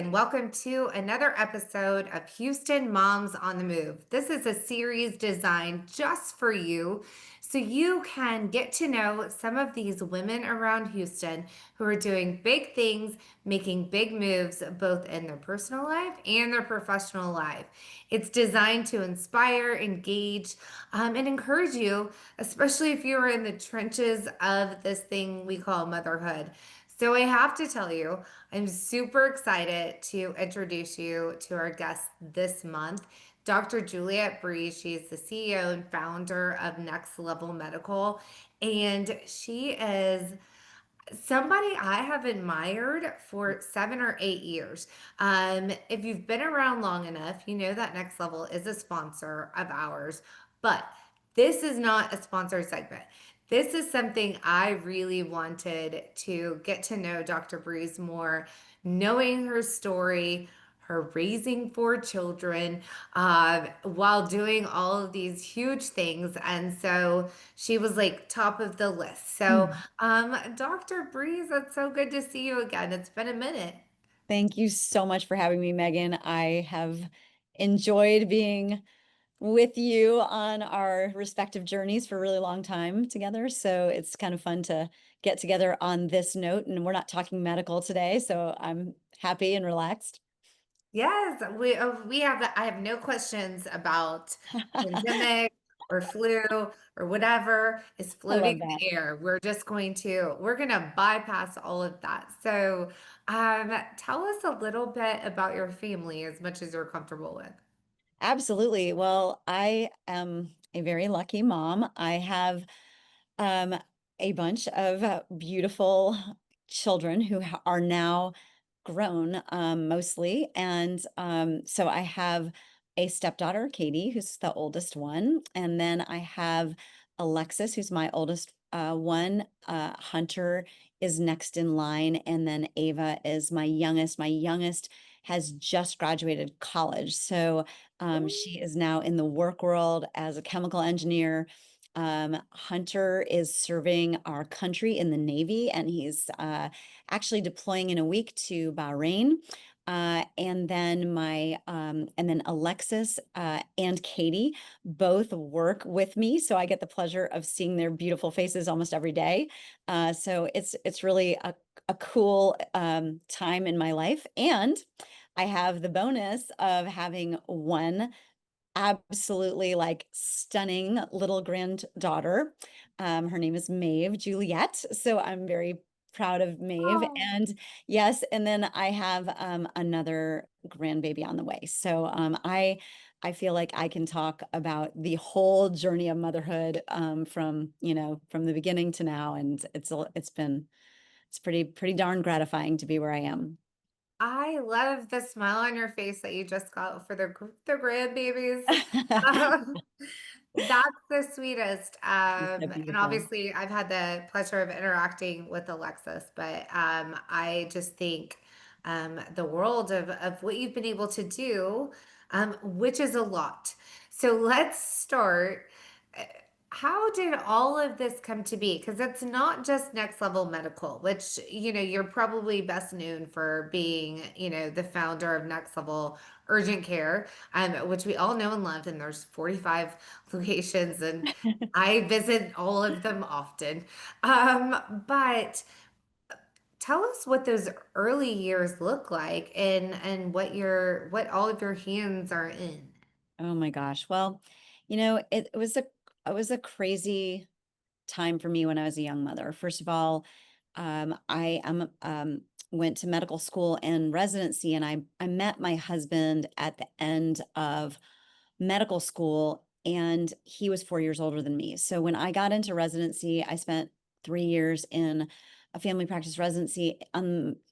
and welcome to another episode of Houston Moms on the Move. This is a series designed just for you so you can get to know some of these women around Houston who are doing big things, making big moves both in their personal life and their professional life. It's designed to inspire, engage, and encourage you, especially if you're in the trenches of this thing we call motherhood. So I have to tell you, I'm super excited to introduce you to our guest this month, Dr. Juliet Breeze. She's the CEO and founder of Next Level Medical, and she is somebody I have admired for 7 or 8 years. If you've been around long enough, you know that Next Level is a sponsor of ours, but this is not a sponsor segment. This is something I really wanted to get to know Dr. Breeze more, knowing her story, her raising 4 children while doing all of these huge things. And so she was like top of the list. So, Hmm. Dr. Breeze, it's so good to see you again. It's been a minute. Thank you so much for having me, Megan. I have enjoyed being with you on our respective journeys for a really long time together. So it's kind of fun to get together on this note. And we're not talking medical today, so I'm happy and relaxed. Yes, we have. I have no questions about pandemic or flu or whatever is I floating love in that. the air. We're gonna bypass all of that. So, tell us a little bit about your family as much as you're comfortable with. Absolutely. Well, I am a very lucky mom. I have um, a bunch of beautiful children who are now grown, mostly. And so I have a stepdaughter, Katie, who's the oldest one. And then I have Alexis, who's my oldest one. Hunter is next in line. And then Ava is my youngest. My youngest has just graduated college. So she is now in the work world as a chemical engineer. Hunter is serving our country in the Navy, and he's actually deploying in a week to Bahrain. And then Alexis and Katie both work with me, so I get the pleasure of seeing their beautiful faces almost every day. So it's really a cool time in my life, and I have the bonus of having one absolutely like stunning little granddaughter. Her name is Maeve Juliet. So I'm very proud of Maeve. Oh. And yes, and then I have another grandbaby on the way. So I feel like I can talk about the whole journey of motherhood from, from the beginning to now. And it's pretty darn gratifying to be where I am. I love the smile on your face that you just got for the grandbabies. Um, that's the sweetest. It's so And beautiful. obviously, I've had the pleasure of interacting with Alexis, but I just think the world of what you've been able to do, which is a lot. So let's start. uh, How did all of this come to be? Because it's not just Next Level Medical, which, you're probably best known for being, the founder of Next Level Urgent Care, which we all know and love. And there's 45 locations, and I visit all of them often. But tell us what those early years look like and what all of your hands are in. Oh my gosh. Well, it was a crazy time for me when I was a young mother. First of all, I am went to medical school and residency, and I met my husband at the end of medical school, and he was 4 years older than me. So when I got into residency, I spent 3 years in a family practice residency.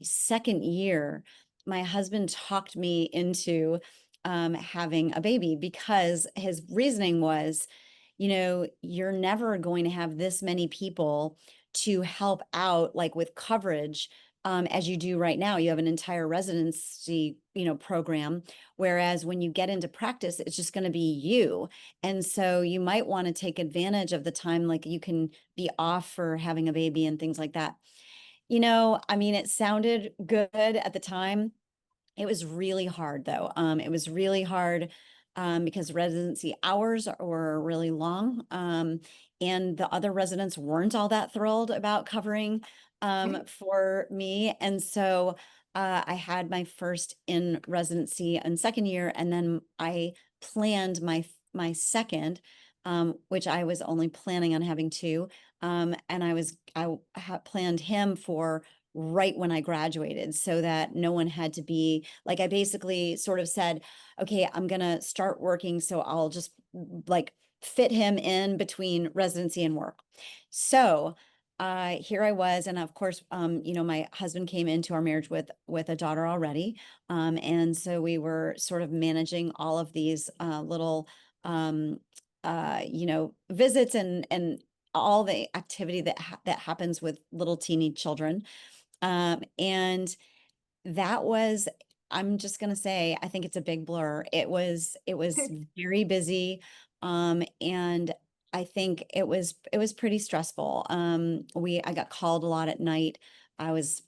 Second year, my husband talked me into having a baby because his reasoning was, you're never going to have this many people to help out, like with coverage, as you do right now. You have an entire residency, program. Whereas when you get into practice, it's just going to be you. And so you might want to take advantage of the time, like you can be off for having a baby and things like that. I mean, it sounded good at the time. It was really hard though. It was really hard because residency hours were really long. And the other residents weren't all that thrilled about covering for me. And so I had my first in residency and second year, and then I planned my second, which I was only planning on having two. And I planned him for right when I graduated so that no one had to be like, I basically sort of said, okay, I'm going to start working. So I'll just like fit him in between residency and work. So here I was. And of course, my husband came into our marriage with a daughter already. And so we were sort of managing all of these little, visits and all the activity that happens with little teeny children. And that was, I'm just gonna say, I think it's a big blur. It was very busy. And I think it was pretty stressful. I got called a lot at night. I was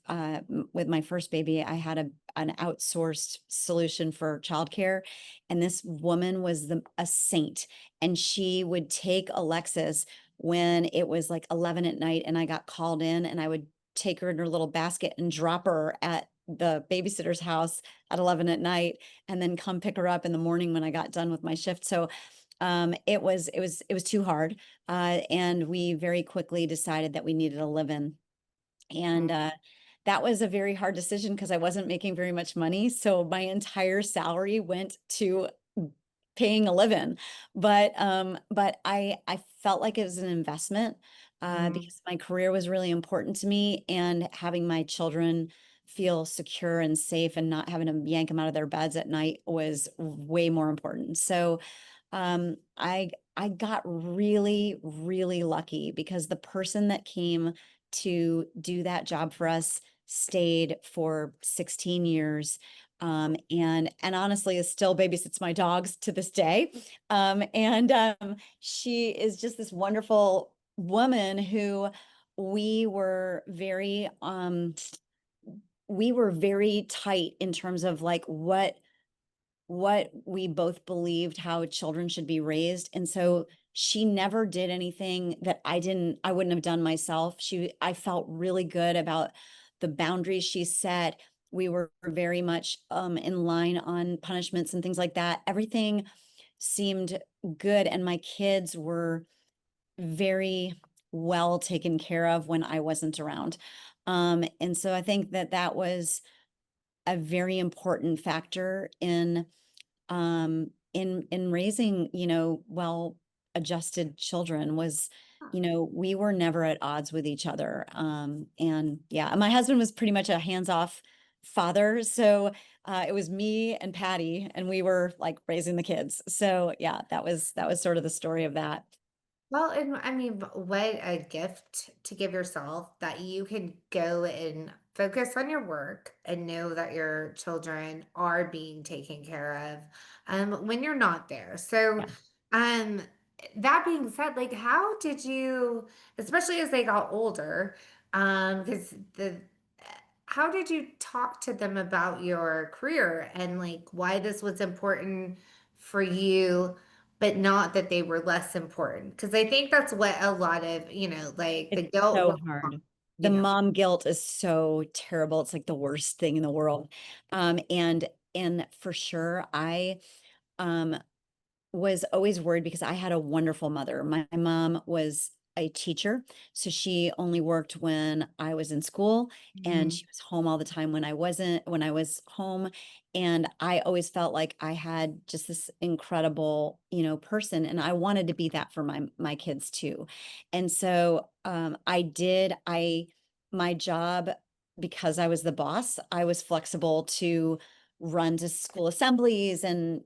with my first baby, I had an outsourced solution for childcare, and this woman was a saint, and she would take Alexis when it was like 11 at night and I got called in, and I would take her in her little basket and drop her at the babysitter's house at 11 at night, and then come pick her up in the morning when I got done with my shift. So it was too hard. And we very quickly decided that we needed a live-in. And that was a very hard decision because I wasn't making very much money. So my entire salary went to paying a live-in. But I felt like it was an investment Mm. because my career was really important to me, and having my children feel secure and safe and not having to yank them out of their beds at night was way more important. So I got really, really lucky because the person that came to do that job for us stayed for 16 years. And honestly is still babysits my dogs to this day. And she is just this wonderful woman who we were very we were very tight in terms of like what we both believed how children should be raised. And so she never did anything that I wouldn't have done myself. I felt really good about the boundaries she set. We were very much in line on punishments and things like that. Everything seemed good. And my kids were very well taken care of when I wasn't around. And so I think that was a very important factor in raising, well adjusted children was, we were never at odds with each other. And yeah, my husband was pretty much a hands-off father. So it was me and Patty, and we were like raising the kids. So yeah, that was sort of the story of that. Well, and I mean, what a gift to give yourself that you can go and focus on your work and know that your children are being taken care of when you're not there. So, Yeah. um, that being said, like, how did you, especially as they got older, because how did you talk to them about your career and like why this was important for you? But not that they were less important, because I think that's what a lot of, like, the It's guilt so will hard. The you know mom guilt is so terrible. It's like the worst thing in the world. And for sure, I um was always worried because I had a wonderful mother. My mom was a teacher, so she only worked when I was in school, and Mhm. she was home all the time when I was home. And I always felt like I had just this incredible, person, and I wanted to be that for my kids too. And so I my job, because I was the boss, I was flexible to run to school assemblies and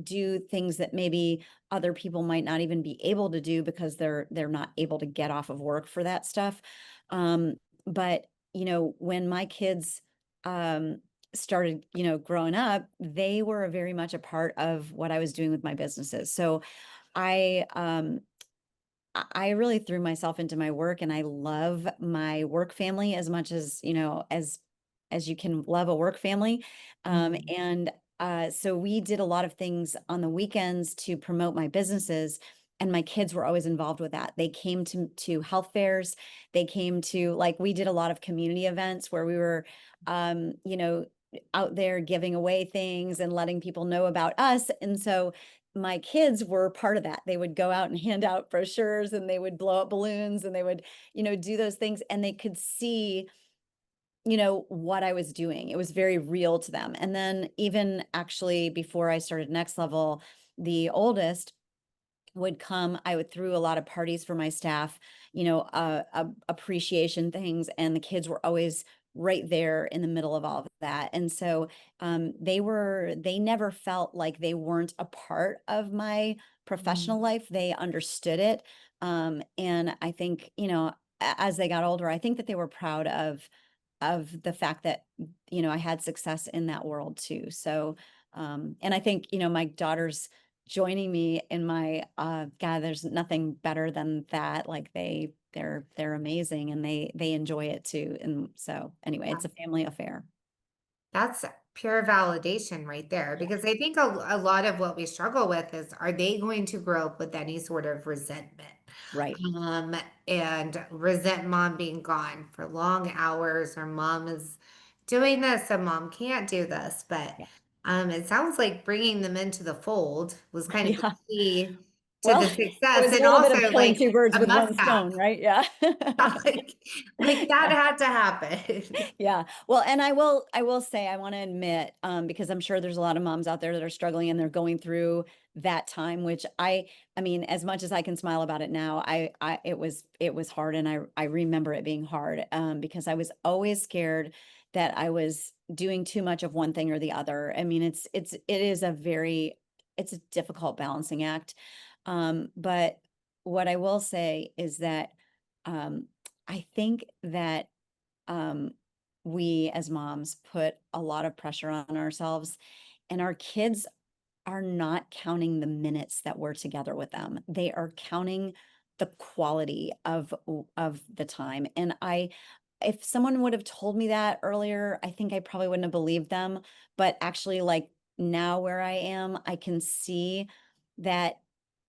do things that maybe other people might not even be able to do because they're not able to get off of work for that stuff. But when my kids um started growing up, they were very much a part of what I was doing with my businesses. So I really threw myself into my work, and I love my work family as much as as you can love a work family. Mhm. And so we did a lot of things on the weekends to promote my businesses. And my kids were always involved with that. They came to health fairs. They came to, like, we did a lot of community events where we were, you know, out there giving away things and letting people know about us. And so my kids were part of that. They would go out and hand out brochures, and they would blow up balloons, and they would, do those things, and they could see, what I was doing. It was very real to them. And then even actually before I started Next Level, the oldest would come. I would throw a lot of parties for my staff, appreciation things, and the kids were always right there in the middle of all of that. And so they never felt like they weren't a part of my professional Mhm. life. They understood it. And I think, as they got older, I think that they were proud of the fact that, I had success in that world too. So, and I think, my daughter's joining me in my, God, there's nothing better than that. Like they're amazing, and they enjoy it too. And so anyway, it's a family affair. That's pure validation right there, Yeah. because I think a lot of what we struggle with is, are they going to grow up with any sort of resentment? Right. Um, and resent mom being gone for long hours, or mom is doing this and mom can't do this. But Yeah. it sounds like bringing them into the fold was kind of the Yeah. key to Well, the it success, was a and little bit of also killing like two birds a with must one have. stone, right? Yeah. like, like that had to happen. Yeah. Well, and I will say, I want to admit, because I'm sure there's a lot of moms out there that are struggling and they're going through that time, which I mean, as much as I can smile about it now, it was hard. And I remember it being hard, because I was always scared that I was doing too much of one thing or the other. I mean, it's a difficult balancing act. But what I will say is that, um, I think that, um, we as moms put a lot of pressure on ourselves, and our kids are not counting the minutes that we're together with them. They are counting the quality of the time. And if someone would have told me that earlier, I think I probably wouldn't have believed them. But actually, like, now where I am, I can see that,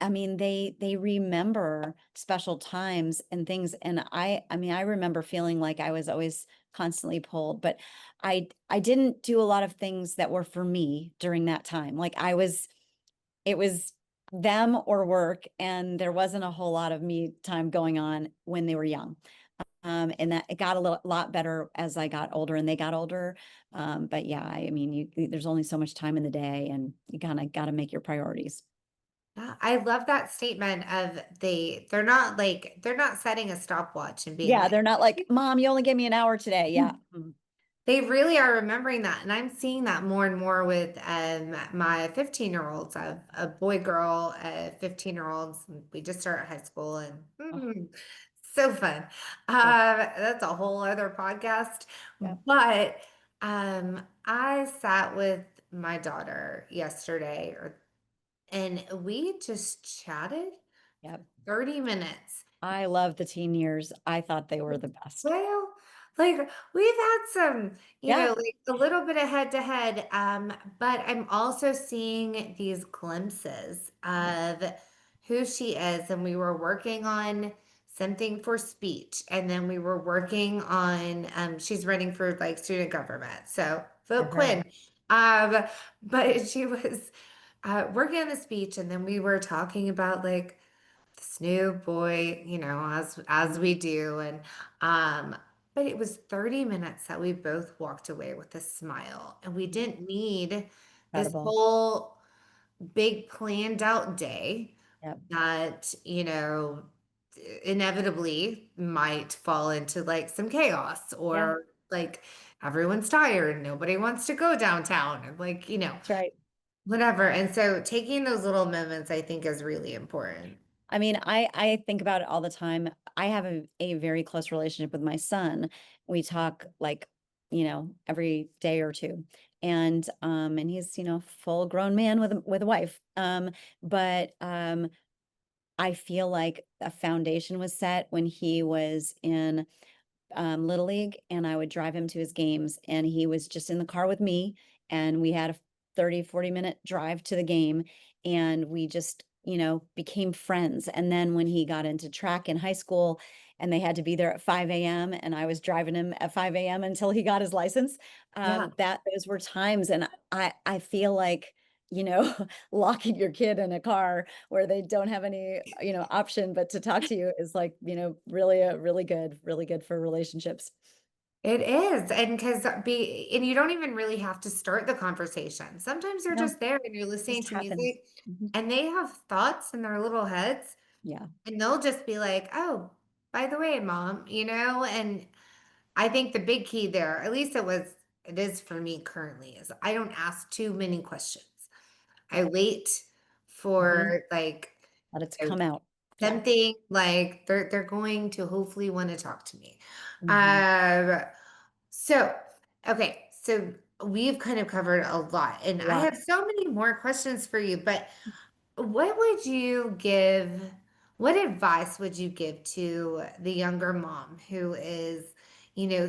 I mean, they remember special times and things. And I mean, I remember feeling like I was always constantly pulled, but I didn't do a lot of things that were for me during that time. Like, it was them or work, and there wasn't a whole lot of me time going on when they were young. And that it got a lot better as I got older and they got older. But yeah, I mean, there's only so much time in the day, and you kind of got to make your priorities. Yeah, I love that statement of they're not setting a stopwatch and being Yeah, like, they're not like, Mom, you only gave me an hour today. Yeah. they really are remembering that. And I'm seeing that more and more with my 15-year-olds. I have a boy girl, 15-year-olds. We just started high school, and Oh, so fun. yeah. That's a whole other podcast. Yeah. But I sat with my daughter yesterday, and we just chatted Yeah. 30 minutes. I love the teen years. I thought they were the best. Well, like, we've had some, Yeah. like a little bit of head to head, but I'm also seeing these glimpses Yeah. of who she is. And we were working on something for speech, and then we were working on, she's running for like student government. So vote For her. Quinn. Um, but she was working on the speech, and then we were talking about like this new boy, as we do. And um, but it was 30 minutes that we both walked away with a smile. And we didn't need this Incredible. whole big planned out day Yep. that, inevitably might fall into like some chaos, Yeah. or like everyone's tired, nobody wants to go downtown, and like, That's right. whatever. And so taking those little moments, I think, is really important. I mean, I think about it all the time. I have a very close relationship with my son. We talk like, every day or two. And he's, full grown man with a wife. But I feel like a foundation was set when he was in Little League, and I would drive him to his games, and he was just in the car with me, and we had a 30-40 minute drive to the game, and we just, became friends. And then when he got into track in high school and they had to be there at 5 a.m. and I was driving him at 5 a.m. until he got his license, Yeah. that those were times. And I feel like, locking your kid in a car where they don't have any, option but to talk to you is like, really, really good for relationships. It is, and because and you don't even really have to start the conversation. Sometimes you're No, just there and you're listening just to happens. music, Mhm. and they have thoughts in their little heads, Yeah. and they'll just be like, "Oh, by the way, mom," and I think the big key there, at least it is for me currently, is I don't ask too many questions. I wait Mhm. for, like, Let it you know, come out. Yeah. something like they're going to hopefully wanna talk to me. Mhm. Um, so, okay, so we've kind of covered a lot, and A I lot. have so many more questions for you, but what would you give what advice would you give to the younger mom who is,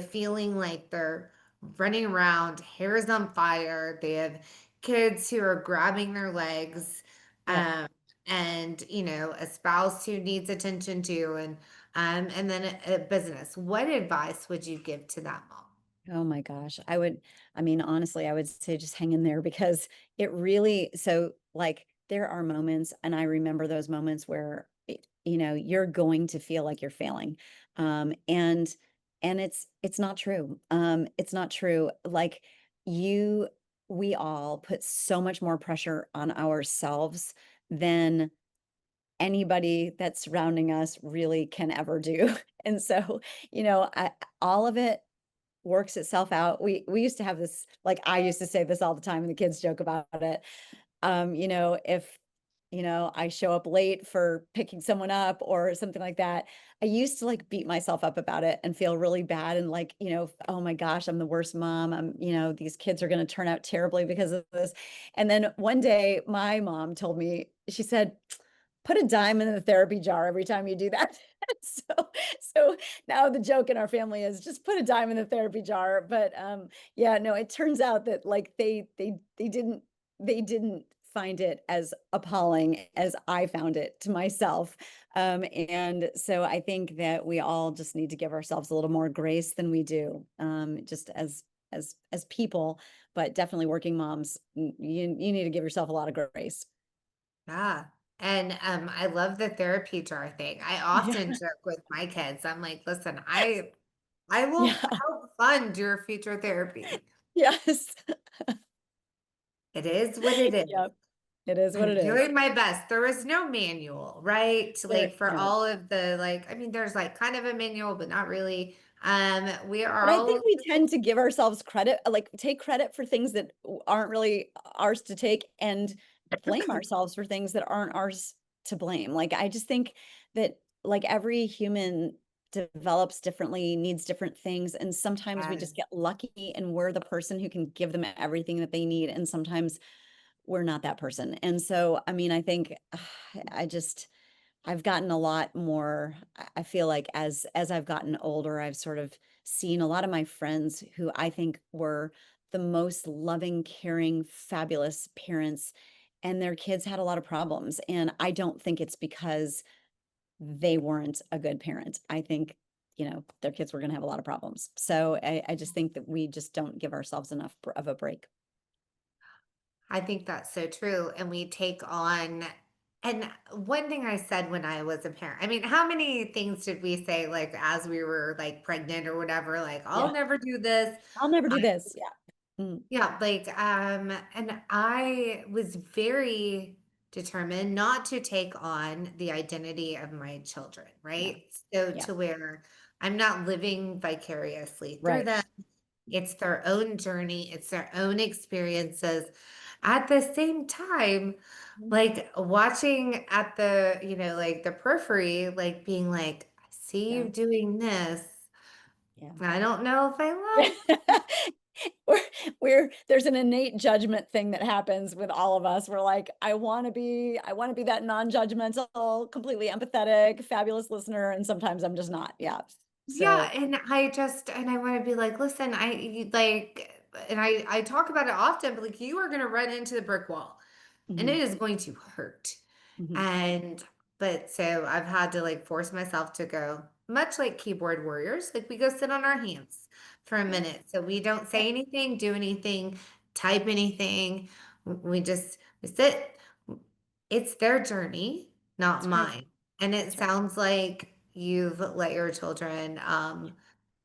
feeling like they're running around, hair is on fire, they have kids who are grabbing their legs, Yep. um, and a spouse who needs attention too, and then a business. What advice would you give to that mom? Oh my gosh. I mean, honestly, I would say just hang in there because it really, like, there are moments, and I remember those moments where, you're going to feel like you're failing. And it's not true. It's not true. Like, you, we all put so much more pressure on ourselves than anybody that's surrounding us really can ever do. And so, all of it works itself out. We used to have this, like, I used to say this all the time and the kids joke about it. If, I show up late for picking someone up or something like that, I used to like beat myself up about it and feel really bad and like, oh my gosh, I'm the worst mom. These kids are going to turn out terribly because of this. And then one day my mom told me, she said, put a dime in the therapy jar every time you do that. So now the joke in our family is just put a dime in the therapy jar. But yeah, no, it turns out that like they didn't find it as appalling as I found it to myself. And so I think that we all just need to give ourselves a little more grace than we do, just as people, but definitely working moms. You need to give yourself a lot of grace. Yeah. And I love the therapy jar thing. I Yeah. often joke with my kids. I'm like, listen, I will Yeah. help fund your future therapy. Yes. It is what it is. Yep. It is what I'm it is. doing my best. There is no manual, right? There, Like for no. all of the like, I mean, there's like kind of a manual, but not really. We are But I think all we tend to give ourselves credit, like take credit for things that aren't really ours to take and blame ourselves for things that aren't ours to blame. Like, I just think that like every human develops differently, needs different things. And sometimes we just yes. get lucky and we're the person who can give them everything that they need. And sometimes we're not that person. And so, I mean, I think I just, I've gotten a lot more. I feel like as I've gotten older, I've sort of seen a lot of my friends who I think were the most loving, caring, fabulous parents, and their kids had a lot of problems. And I don't think it's because they weren't a good parent. I think, their kids were going to have a lot of problems. So I just think that we just don't give ourselves enough of a break. I think that's so true. And we take on, and one thing I said when I was a parent, I mean, how many things did we say, like, as we were like pregnant or whatever, like, I'll Yeah. never do this. I'll never do this. Yeah. Mm, Yeah, like, and I was very determined not to take on the identity of my children, yeah. right? So Yeah. to where I'm not living vicariously through Right. them. It's their own journey, it's their own experiences. At the same time, Mhm. like watching at the, like the periphery, like being like, I see Yeah. you doing this. Yeah. I don't know if I love. We're there's an innate judgment thing that happens with all of us. We're like, I wanna be that non-judgmental, completely empathetic, fabulous listener, and sometimes I'm just not. Yeah. Yeah, So, and I want to be like, listen, and I talk about it often, but like you are going to run into the brick wall, and it mhm, is going to hurt. mhm. And but so I've had to like force myself to go, much like keyboard warriors, like we go sit on our hands for a Yep, minute. So we don't yep, say anything, do anything, type anything. We sit. It's their journey, not that's right, mine. And it that's right. sounds like you've let your children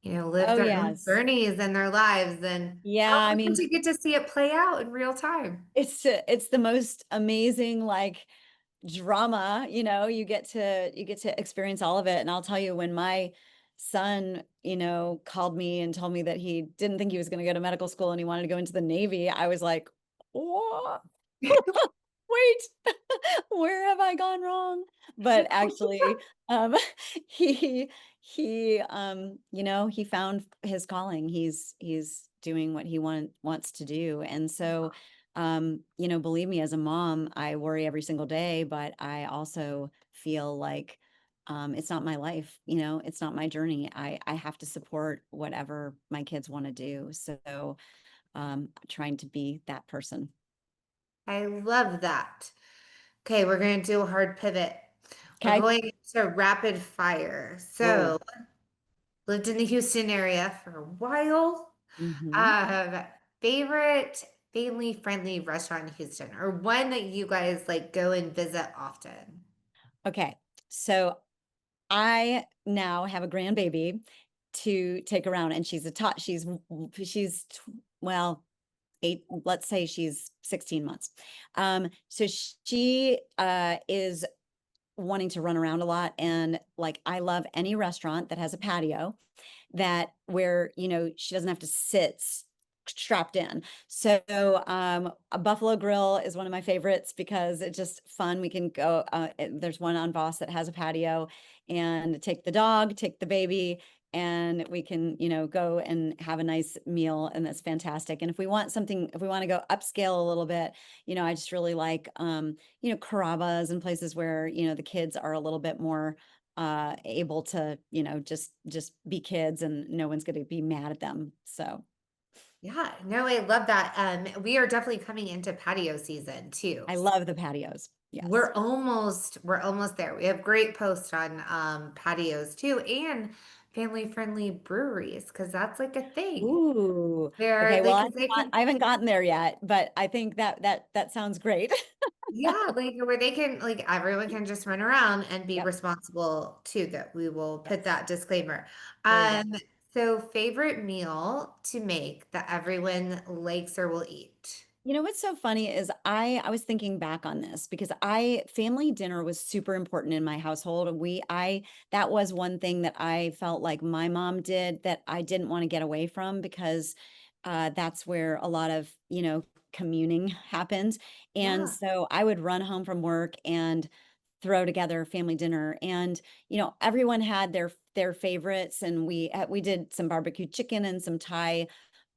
live Oh, their own yes. journeys and their lives. And Yeah, how I awesome mean, to get to see it play out in real time. it's the most amazing, like, drama, you get to experience all of it, and I'll tell you, when my son, called me and told me that he didn't think he was gonna go to medical school and he wanted to go into the Navy, I was like, "What? Wait, where have I gone wrong?" But actually, um, he he found his calling. He's doing what he wants to do. And so, believe me, as a mom, I worry every single day, but I also feel like it's not my life, it's not my journey. I have to support whatever my kids want to do. So, trying to be that person. I love that. Okay, we're going to do a hard pivot. We're Okay. going to rapid fire. Oh. So, lived in the Houston area for a while. Hmm. Um, Favorite family friendly restaurant in Houston, or one that you guys like go and visit often? Okay. So I now have a grandbaby to take around, and she's a tot. Well, eight. Let's say she's 16 months. So she is wanting to run around a lot, and like I love any restaurant that has a patio that where, she doesn't have to strapped in. So, a Buffalo Grill is one of my favorites because it's just fun. We can go, there's one on Voss that has a patio, and take the dog, take the baby, and we can, go and have a nice meal, and that's fantastic. And if we want to go upscale a little bit, I just really like, Carrabba's and places where, the kids are a little bit more able to, just be kids, and no one's going to be mad at them. So Yeah, no, I love that. We are definitely coming into patio season too. I love the patios. Yes. We're almost there. We have great posts on patios too, and family friendly breweries because that's like a thing Ooh. where Okay. Well, because they can I haven't gotten there yet, but I think that sounds great. yeah, like where they can like everyone can just run around and be Yep. responsible too. That we will put Yes. that disclaimer. There you go. So favorite meal to make that everyone likes or will eat. You know what's so funny is I was thinking back on this because I family dinner was super important in my household. I that was one thing that I felt like my mom did that I didn't want to get away from because that's where a lot of, communing happened. And Yeah. so I would run home from work and throw together family dinner, and everyone had their favorites, and we did some barbecue chicken and some Thai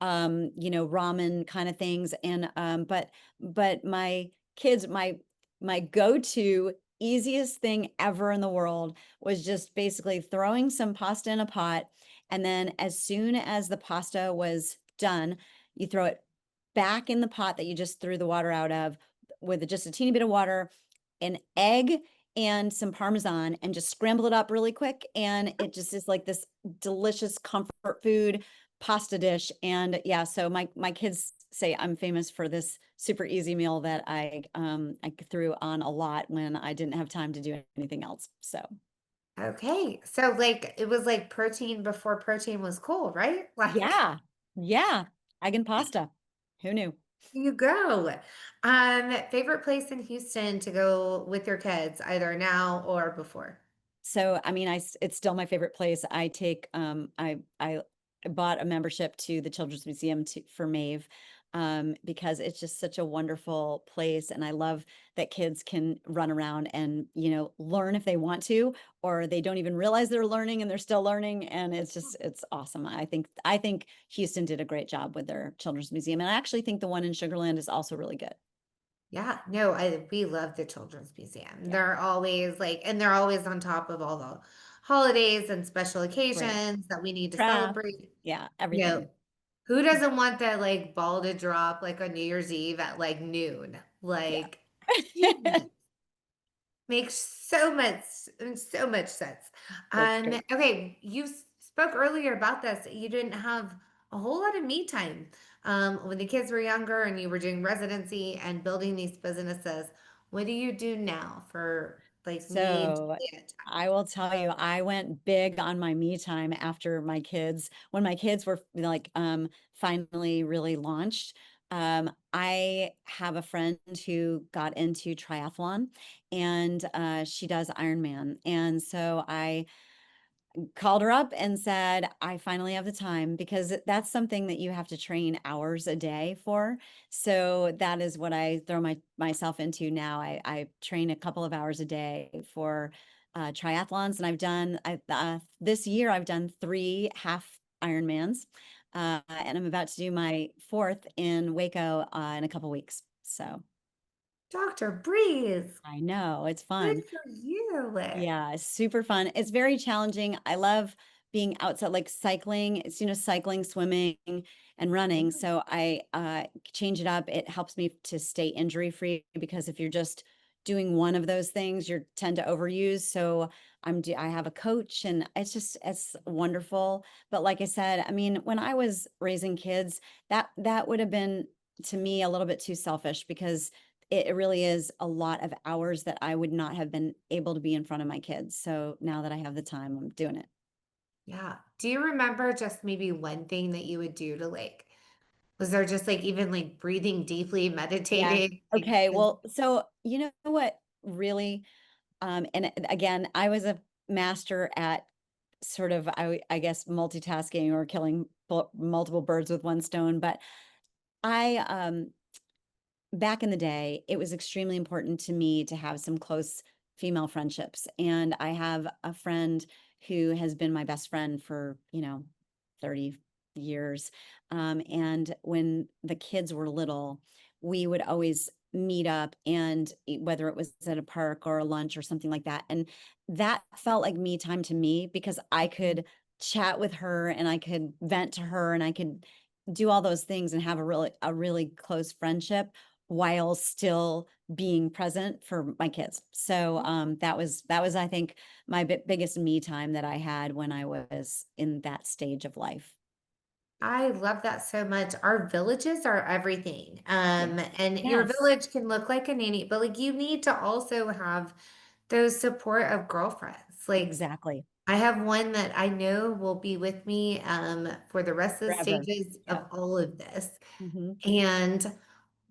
ramen kind of things. And but my kids, my go-to easiest thing ever in the world was just basically throwing some pasta in a pot, and then as soon as the pasta was done, you throw it back in the pot that you just threw the water out of with just a teeny bit of water, an egg, and some parmesan, and just scramble it up really quick, and it just is like this delicious comfort food pasta dish. And yeah, so my kids say I'm famous for this super easy meal that I threw on a lot when I didn't have time to do anything else. So Okay. So like it was like protein before protein was cool, right? Like yeah, yeah, egg and pasta. Who knew? you go. Favorite place in Houston to go with your kids, either now or before. So, I mean, it's still my favorite place. I bought a membership to the Children's Museum for Maeve, because it's just such a wonderful place, and I love that kids can run around and, learn if they want to, or they don't even realize they're learning and they're still learning, and it's awesome. I think Houston did a great job with their Children's Museum, and I actually think the one in Sugarland is also really good. Yeah, no, we love the Children's Museum. Yeah. They're always like, and they're always on top of all the holidays and special Right. occasions that we need to Craft. celebrate. Yeah, You know, everything. who doesn't want that like ball to drop like on New Year's Eve at like noon? Yeah. Like, makes so much sense. That's great. Okay, you spoke earlier about this. You didn't have a whole lot of me time when the kids were younger and you were doing residency and building these businesses. What do you do now for like me So and time? I will tell you, I went big on my me time after when my kids were like finally really launched. I have a friend who got into triathlon and she does Ironman. And so I called her up and said, I finally have the time because that's something that you have to train hours a day for. So that is what I throw myself into now. I train a couple of hours a day for triathlons, and this year I've done 3 half Ironmans, and I'm about to do my fourth in Waco in a couple weeks. So Dr. Breeze, I know it's good fun. for you. Yeah, it's super fun. It's very challenging. I love being outside, like cycling. It's, cycling, swimming, and running. So I change it up. It helps me to stay injury free because if you're just doing one of those things, you tend to overuse. So I have a coach and it's wonderful. But like I said, I mean, when I was raising kids, that would have been to me a little bit too selfish because it really is a lot of hours that I would not have been able to be in front of my kids. So now that I have the time, I'm doing it. Yeah. Do you remember just maybe one thing that you would do to like, was there just like even like breathing deeply, Yeah. meditating? Like, Okay. Well, so you know what really, and again, I was a master at sort of, I guess, multitasking or killing multiple birds with one stone. But I, back in the day, it was extremely important to me to have some close female friendships. And I have a friend who has been my best friend for, 30 years. And when the kids were little, we would always meet up and whether it was at a park or a lunch or something like that. And that felt like me time to me because I could chat with her and I could vent to her and I could do all those things and have a really close friendship while still being present for my kids. So that was I think my biggest me time that I had when I was in that stage of life. I love that so much. Our villages are everything. Yeah. And your Yes, village can look like a nanny, but like you need to also have those support of girlfriends. Like exactly. I have one that I know will be with me for the rest of the Forever. stages Yep. of all of this. Hmm. And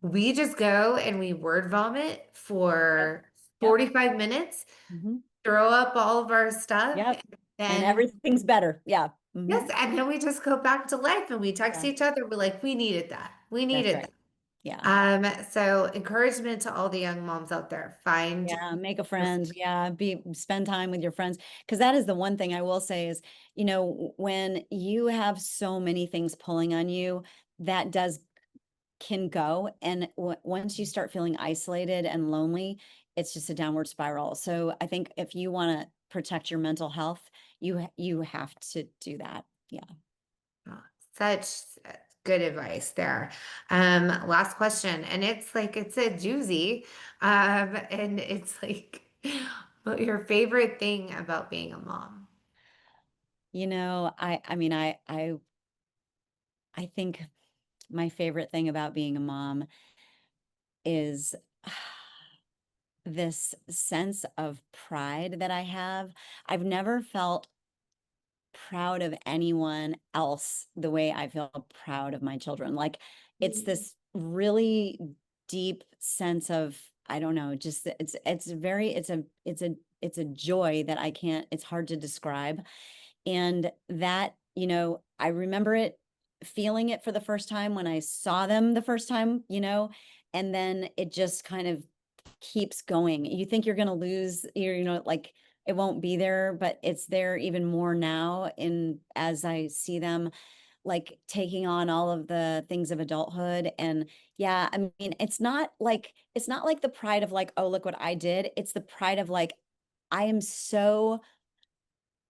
we just go and we word vomit Yep. for Yep. 45 minutes, Hmm. throw up all of our stuff, Yep. And then everything's better. Yeah. Hmm. yes, and then we just go back to life and we text Yeah. each other. We're like, we needed that. We That's needed right. that. Yeah. So encouragement to all the young moms out there. Find Yeah, make a your friend. Yeah, spend time with your friends because that is the one thing I will say is, when you have so many things pulling on you, that does can go and once you start feeling isolated and lonely, it's just a downward spiral. So I think if you want to protect your mental health, you have to do that. Yeah. oh, such good advice there. Last question, and it's like it's a doozy. And it's like what your favorite thing about being a mom. I mean I think my favorite thing about being a mom is this sense of pride that I have. I've never felt proud of anyone else the way I feel proud of my children. Like it's Mm. this really deep sense of, I don't know, just it's a joy that I can't, it's hard to describe. And that, I remember feeling it for the first time when I saw them the first time, and then it just kind of keeps going. You think you're going to lose, like it won't be there, but it's there even more now in as I see them like taking on all of the things of adulthood. And yeah, I mean, it's not like the pride of like, oh, look what I did. It's the pride of like I am so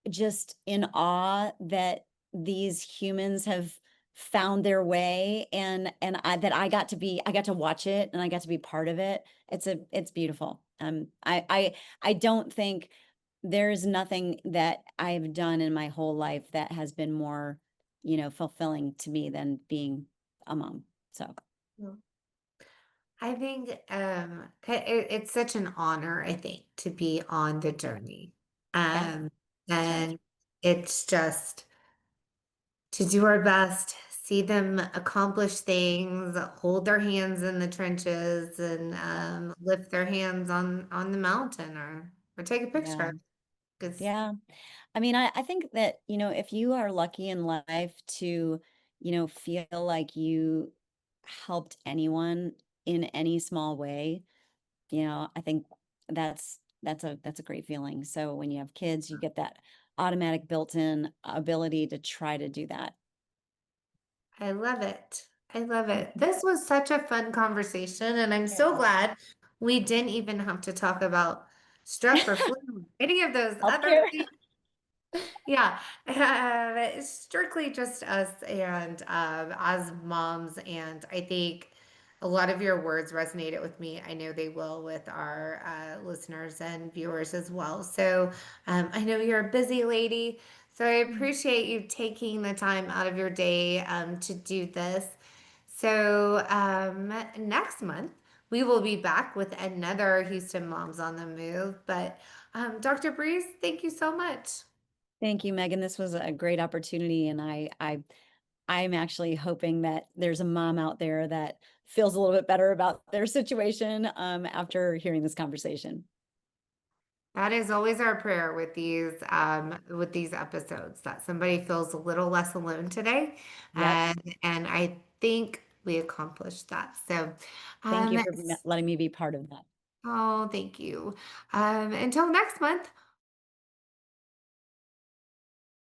just in awe that these humans have found their way, and that I got to watch it and I got to be part of it. It's beautiful. I don't think there's nothing that I've done in my whole life that has been more, fulfilling to me than being a mom. So, Mm. I think it's such an honor, I think, to be on the journey. yeah, Um, that's right. and it's just to do our best, see them accomplish things, hold their hands in the trenches, and lift their hands on the mountain, or take a Yeah. picture. Because Yeah. I mean, I think that, if you are lucky in life to, feel like you helped anyone in any small way, I think that's a great feeling. So when you have kids, you get that automatic built-in ability to try to do that. I love it. I love it. This was such a fun conversation, and I'm It so was. glad we didn't even have to talk about strep or flu, any of those other Healthcare. things. Yeah, it's strictly just us and as moms, and I think a lot of your words resonated with me. I know they will with our listeners and viewers as well. So I know you're a busy lady, so I Mm. appreciate you taking the time out of your day to do this. So next month we will be back with another Houston Moms on the Move. But Dr. Breeze, thank you so much. Thank you, Megan. This was a great opportunity, and I'm actually hoping that there's a mom out there that feels a little bit better about their situation, after hearing this conversation. That is always our prayer with these episodes, that somebody feels a little less alone today. Yep. And I think we accomplished that. So Thank you um for letting me be part of that. oh, thank you. Until next month,